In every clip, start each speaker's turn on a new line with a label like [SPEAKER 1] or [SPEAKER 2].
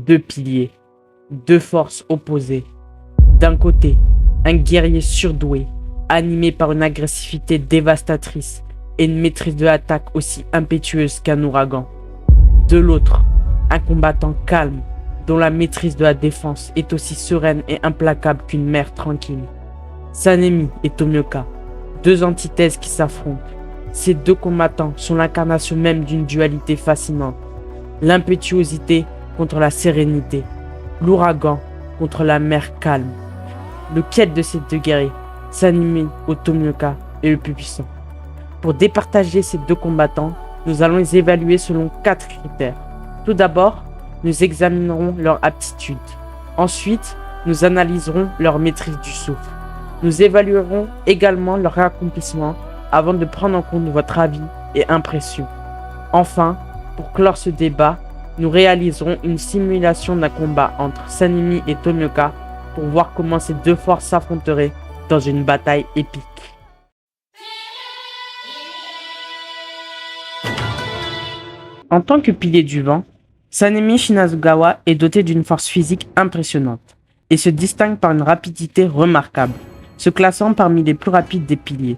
[SPEAKER 1] Deux piliers, deux forces opposées. D'un côté, un guerrier surdoué, animé par une agressivité dévastatrice et une maîtrise de l'attaque aussi impétueuse qu'un ouragan. De l'autre, un combattant calme, dont la maîtrise de la défense est aussi sereine et implacable qu'une mer tranquille. Sanemi et Tomioka, deux antithèses qui s'affrontent. Ces deux combattants sont l'incarnation même d'une dualité fascinante. L'impétuosité contre la sérénité, l'ouragan contre la mer calme. Lequel de ces deux guerriers, Sanemi ou Tomioka, est le plus puissant? Pour départager ces deux combattants, nous allons les évaluer selon 4 critères. Tout d'abord, nous examinerons leur aptitude. Ensuite, nous analyserons leur maîtrise du souffle. Nous évaluerons également leur accomplissement avant de prendre en compte votre avis et impression. Enfin, pour clore ce débat, nous réaliserons une simulation d'un combat entre Sanemi et Tomioka pour voir comment ces deux forces s'affronteraient dans une bataille épique. En tant que pilier du vent, Sanemi Shinazugawa est doté d'une force physique impressionnante et se distingue par une rapidité remarquable, se classant parmi les plus rapides des piliers.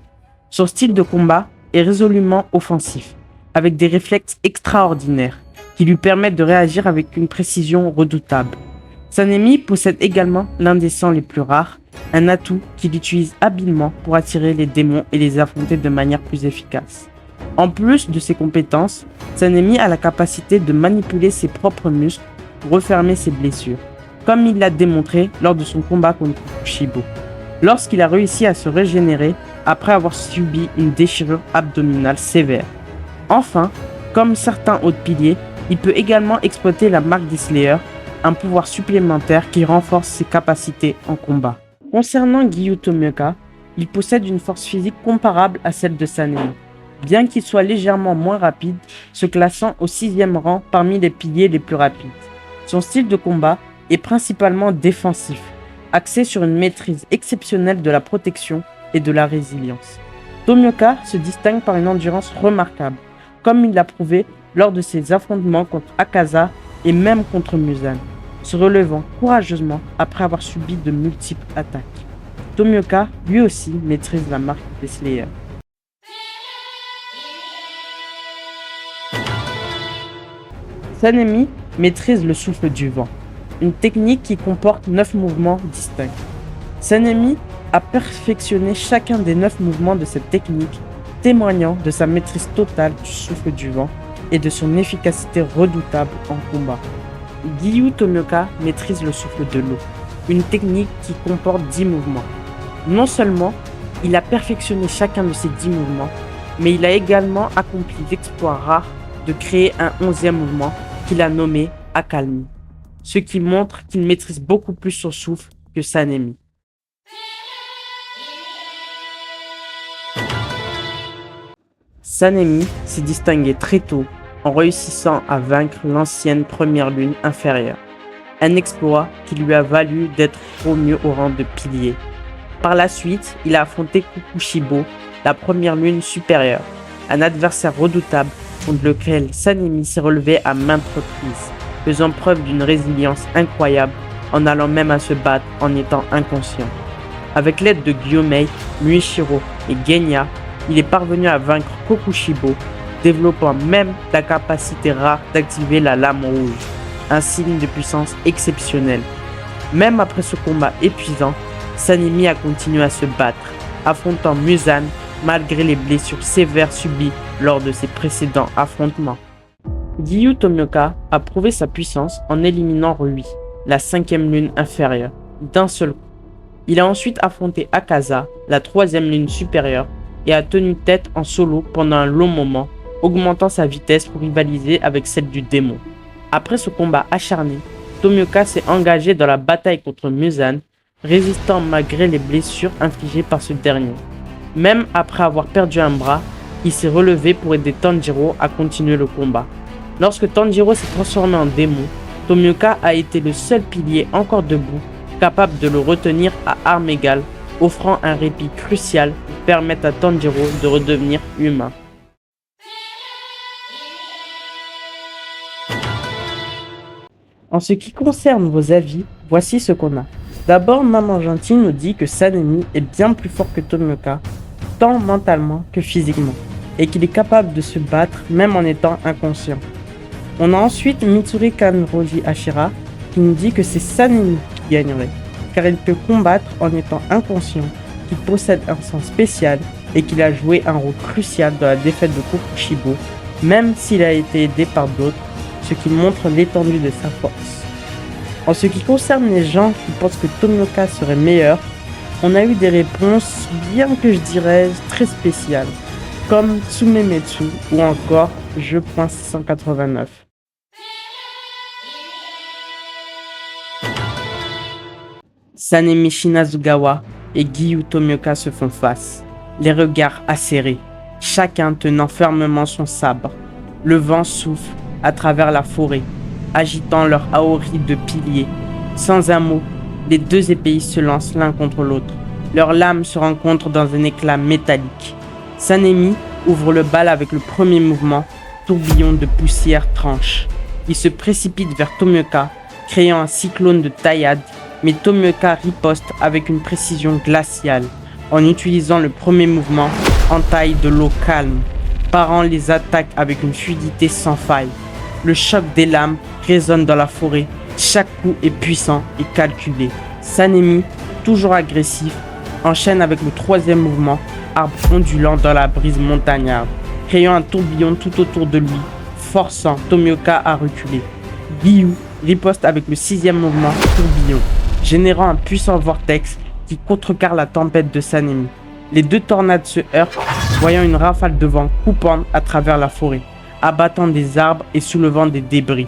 [SPEAKER 1] Son style de combat est résolument offensif, avec des réflexes extraordinaires qui lui permettent de réagir avec une précision redoutable. Sanemi possède également l'un des sangs les plus rares, un atout qu'il utilise habilement pour attirer les démons et les affronter de manière plus efficace. En plus de ses compétences, Sanemi a la capacité de manipuler ses propres muscles pour refermer ses blessures, comme il l'a démontré lors de son combat contre Kushibo, lorsqu'il a réussi à se régénérer après avoir subi une déchirure abdominale sévère. Enfin, comme certains autres piliers, il peut également exploiter la marque des Slayers, un pouvoir supplémentaire qui renforce ses capacités en combat. Concernant Giyu Tomioka, il possède une force physique comparable à celle de Sanemi, bien qu'il soit légèrement moins rapide, se classant au 6e rang parmi les piliers les plus rapides. Son style de combat est principalement défensif, axé sur une maîtrise exceptionnelle de la protection et de la résilience. Tomioka se distingue par une endurance remarquable, comme il l'a prouvé lors de ses affrontements contre Akaza et même contre Muzan, se relevant courageusement après avoir subi de multiples attaques. Tomioka, lui aussi, maîtrise la marque des Slayers. Sanemi maîtrise le souffle du vent, une technique qui comporte 9 mouvements distincts. Sanemi a perfectionné chacun des 9 mouvements de cette technique, témoignant de sa maîtrise totale du souffle du vent et de son efficacité redoutable en combat. Giyu Tomioka maîtrise le souffle de l'eau, une technique qui comporte 10 mouvements. Non seulement il a perfectionné chacun de ces 10 mouvements, mais il a également accompli l'exploit rare de créer un 11e mouvement qu'il a nommé Akalmi, ce qui montre qu'il maîtrise beaucoup plus son souffle que Sanemi. Sanemi s'est distingué très tôt en réussissant à vaincre l'ancienne première lune inférieure, un exploit qui lui a valu d'être promu au rang de pilier. Par la suite, il a affronté Kukushibo, la première lune supérieure, un adversaire redoutable contre lequel Sanemi s'est relevé à maintes reprises, faisant preuve d'une résilience incroyable en allant même à se battre en étant inconscient. Avec l'aide de Gyomei, Muishiro et Genya, il est parvenu à vaincre Kokushibo, développant même la capacité rare d'activer la lame rouge, un signe de puissance exceptionnel. Même après ce combat épuisant, Sanemi a continué à se battre, affrontant Muzan malgré les blessures sévères subies lors de ses précédents affrontements. Giyu Tomioka a prouvé sa puissance en éliminant Rui, la 5e lune inférieure, d'un seul coup. Il a ensuite affronté Akaza, la 3e lune supérieure, et a tenu tête en solo pendant un long moment, augmentant sa vitesse pour rivaliser avec celle du démon. Après ce combat acharné, Tomioka s'est engagé dans la bataille contre Muzan, résistant malgré les blessures infligées par ce dernier. Même après avoir perdu un bras, il s'est relevé pour aider Tanjiro à continuer le combat. Lorsque Tanjiro s'est transformé en démon, Tomioka a été le seul pilier encore debout, capable de le retenir à armes égales, offrant un répit crucial pour permettre à Tanjiro de redevenir humain. En ce qui concerne vos avis, voici ce qu'on a. D'abord, Maman Gentille nous dit que Sanemi est bien plus fort que Tomioka, tant mentalement que physiquement, et qu'il est capable de se battre même en étant inconscient. On a ensuite Mitsuri Kanroji Ashira qui nous dit que c'est Sanemi qui gagnerait, car il peut combattre en étant inconscient, qu'il possède un sang spécial et qu'il a joué un rôle crucial dans la défaite de Kokushibo, même s'il a été aidé par d'autres, ce qui montre l'étendue de sa force. En ce qui concerne les gens qui pensent que Tomioka serait meilleur, on a eu des réponses bien que je dirais très spéciales, comme Tsumemetsu ou encore Je.689. Sanemi Shinazugawa et Giyu Tomioka se font face, les regards acérés, chacun tenant fermement son sabre. Le vent souffle à travers la forêt, agitant leur aori de piliers. Sans un mot, les deux épéistes se lancent l'un contre l'autre. Leurs lames se rencontrent dans un éclat métallique. Sanemi ouvre le bal avec le premier mouvement, tourbillon de poussière tranche. Il se précipite vers Tomioka, créant un cyclone de taillade, mais Tomioka riposte avec une précision glaciale, en utilisant le premier mouvement, entaille de l'eau calme, parant les attaques avec une fluidité sans faille. Le choc des lames résonne dans la forêt, chaque coup est puissant et calculé. Sanemi, toujours agressif, enchaîne avec le troisième mouvement, arbre ondulant dans la brise montagnarde, créant un tourbillon tout autour de lui, forçant Tomioka à reculer. Giyu riposte avec le sixième mouvement, tourbillon, générant un puissant vortex qui contrecarre la tempête de Sanemi. Les deux tornades se heurtent, voyant une rafale de vent coupante à travers la forêt, abattant des arbres et soulevant des débris.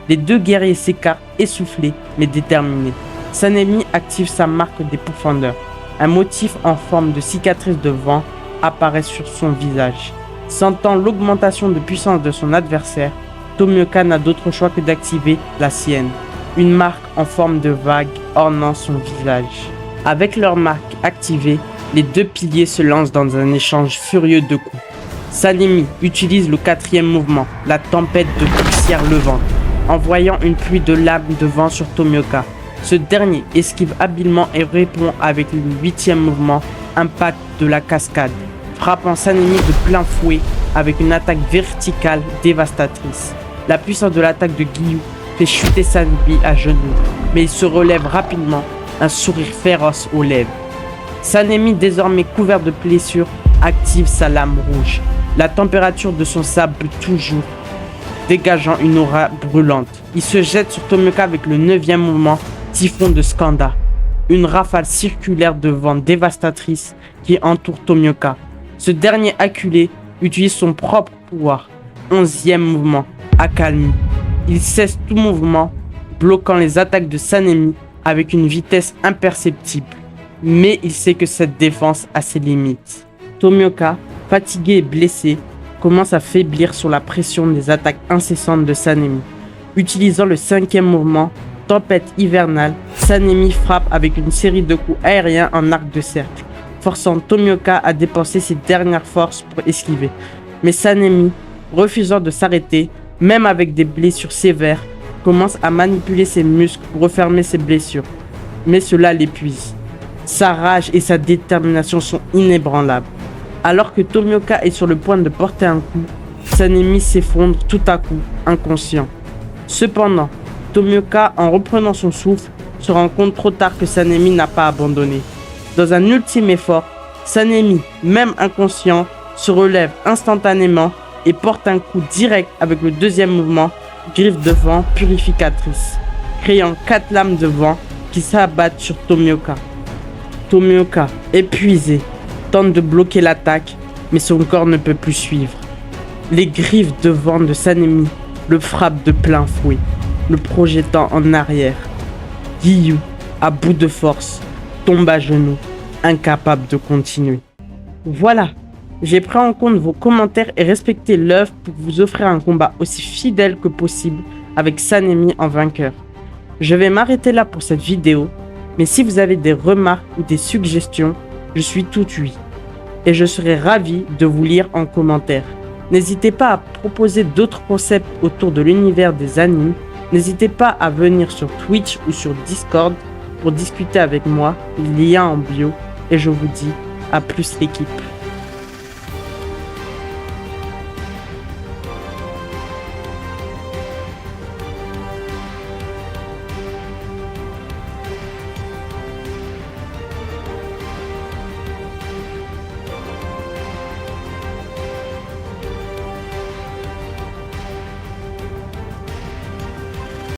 [SPEAKER 1] Les deux guerriers s'écartent, essoufflés mais déterminés. Sanemi active sa marque des pourfendeurs. Un motif en forme de cicatrice de vent apparaît sur son visage. Sentant l'augmentation de puissance de son adversaire, Tomioka n'a d'autre choix que d'activer la sienne, une marque en forme de vague ornant son visage. Avec leur marque activée, les deux piliers se lancent dans un échange furieux de coups. Sanemi utilise le quatrième mouvement, la tempête de poussière levante, envoyant une pluie de lames de vent sur Tomioka. Ce dernier esquive habilement et répond avec le huitième mouvement, impact de la cascade, frappant Sanemi de plein fouet avec une attaque verticale dévastatrice. La puissance de l'attaque de Giyu fait chuter Sanemi à genoux, mais il se relève rapidement, un sourire féroce aux lèvres. Sanemi, désormais couvert de blessures, active sa lame rouge. La température de son sabre toujours, dégageant une aura brûlante. Il se jette sur Tomioka avec le 9e mouvement, typhon de Skanda. Une rafale circulaire de vent dévastatrice qui entoure Tomioka. Ce dernier acculé utilise son propre pouvoir. 11e mouvement, accalmie. Il cesse tout mouvement, bloquant les attaques de Sanemi avec une vitesse imperceptible. Mais il sait que cette défense a ses limites. Tomioka, fatigué et blessé, commence à faiblir sous la pression des attaques incessantes de Sanemi. Utilisant le 5e mouvement, tempête hivernale, Sanemi frappe avec une série de coups aériens en arc de cercle, forçant Tomioka à dépenser ses dernières forces pour esquiver. Mais Sanemi, refusant de s'arrêter, même avec des blessures sévères, commence à manipuler ses muscles pour refermer ses blessures. Mais cela l'épuise. Sa rage et sa détermination sont inébranlables. Alors que Tomioka est sur le point de porter un coup, Sanemi s'effondre tout à coup, inconscient. Cependant, Tomioka, en reprenant son souffle, se rend compte trop tard que Sanemi n'a pas abandonné. Dans un ultime effort, Sanemi, même inconscient, se relève instantanément et porte un coup direct avec le 2e mouvement, griffe de vent purificatrice, créant 4 lames de vent qui s'abattent sur Tomioka. Tomioka, épuisé, tente de bloquer l'attaque, mais son corps ne peut plus suivre. Les griffes de vent de Sanemi le frappent de plein fouet, le projetant en arrière. Giyu, à bout de force, tombe à genoux, incapable de continuer. Voilà, j'ai pris en compte vos commentaires et respecté l'œuvre pour vous offrir un combat aussi fidèle que possible avec Sanemi en vainqueur. Je vais m'arrêter là pour cette vidéo, mais si vous avez des remarques ou des suggestions, je suis tout oui. Et je serai ravi de vous lire en commentaire. N'hésitez pas à proposer d'autres concepts autour de l'univers des animes N'hésitez pas à venir sur Twitch ou sur Discord pour discuter avec moi, lien en bio, et je vous dis à plus l'équipe.